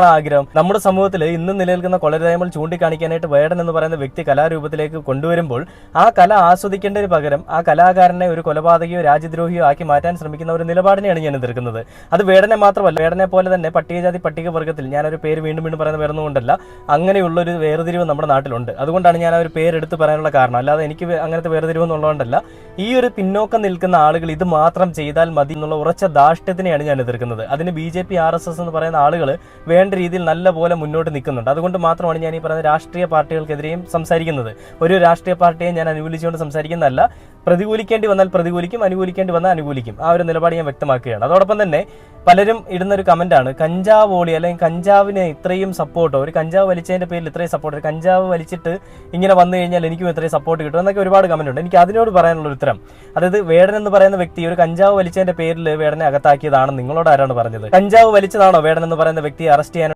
ആഗ്രഹം. നമ്മുടെ സമൂഹത്തിൽ ഇന്ന് നിലനിൽക്കുന്ന കൊലരായ്മകൾ ചൂണ്ടിക്കാണിക്കാനായിട്ട് വേടൻ എന്ന് പറയുന്ന വ്യക്തി കലാരൂപത്തിലേക്ക് കൊണ്ടുവരുമ്പോൾ ആ കല ആസ്വദിക്കേണ്ടതിന് പകരം ആ കലാകാരനെ ഒരു കൊലപാതകയോ രാജ്യദ്രോഹിയോ ആക്കി മാറ്റാൻ ശ്രമിക്കുന്ന ഒരു നിലപാടിനെയാണ് ഞാൻ എതിർക്കുന്നത്. അത് വേടനെ മാത്രമല്ല, വേടനെ പോലെ തന്നെ പട്ടികജാതി പട്ടികവർഗത്തിൽ, ഞാനൊരു പേര് വീണ്ടും വീണ്ടും പറയുന്ന വേറൊന്നുകൊണ്ടല്ല, അങ്ങനെയുള്ളൊരു വേർതിരിവ് നമ്മുടെ നാട്ടിലുണ്ട്. അതുകൊണ്ടാണ് ഞാൻ ആ ഒരു പേരെടുത്ത് പറയാനുള്ള കാരണം. അല്ലാതെ എനിക്ക് അങ്ങനത്തെ വേർതിരിവ് എന്നുള്ളതുകൊണ്ടല്ല. ഈ ഒരു പിന്നോക്കം നിൽക്കുന്ന ആളുകൾ ഇത് മാത്രം ചെയ്താൽ മതി എന്നുള്ള ഉറച്ച ധാർഷ്ട്യത്തിനെയാണ് ഞാൻ എതിർക്കുന്നത്. അതിന് BJP RSS എന്ന് പറയുന്ന ആളുകൾ വേണ്ട രീതിയിൽ നല്ല പോലെ മുന്നോട്ട് നിൽക്കുന്നുണ്ട്. അതുകൊണ്ട് മാത്രമാണ് ഞാൻ ഈ പറയുന്ന രാഷ്ട്രീയ പാർട്ടികൾക്കെതിരെയും സംസാരിക്കുന്നത്. ഒരു രാഷ്ട്രീയ പാർട്ടിയെ ഞാൻ അനുകൂലിച്ചുകൊണ്ട് സംസാരിക്കുന്നതല്ല. പ്രതികൂലിക്കേണ്ടി വന്നാൽ പ്രതികൂലിക്കും, അനുകൂലിക്കേണ്ടി വന്നാൽ അനുകൂലിക്കും. ആ ഒരു നിലപാട് ഞാൻ വ്യക്തമാക്കുകയാണ്. അതോടൊപ്പം തന്നെ പലരും ഇടുന്നൊരു കമന്റാണ്, കഞ്ചാവ് ഓളി അല്ലെങ്കിൽ കഞ്ചാവിന് ഇത്രയും സപ്പോർട്ടോ, ഒരു കഞ്ചാവ് വലിച്ചതിന്റെ പേരിൽ ഇത്രയും സപ്പോർട്ട്, ഒരു കഞ്ചാവ് വലിച്ചിട്ട് ഇങ്ങനെ വന്നു കഴിഞ്ഞാൽ എനിക്കും ഇത്രയും സപ്പോർട്ട് കിട്ടും എന്നൊക്കെ ഒരുപാട് കമന്റ് ഉണ്ട്. എനിക്ക് അതിനോട് പറയാനുള്ള ഒരു ഉത്തരം, അതായത് വേടൻ എന്ന് പറയുന്ന വ്യക്തി ഒരു കഞ്ചാവ് വലിച്ചതിന്റെ പേരിൽ വേടനെ അകത്താക്കിയതാണെന്ന് നിങ്ങളോട് ആരാണ് പറഞ്ഞത്? കഞ്ചാവ് വലിച്ചതാണോ വേടൻ എന്ന് പറയുന്ന വ്യക്തിയെ അറസ്റ്റ് ചെയ്യാൻ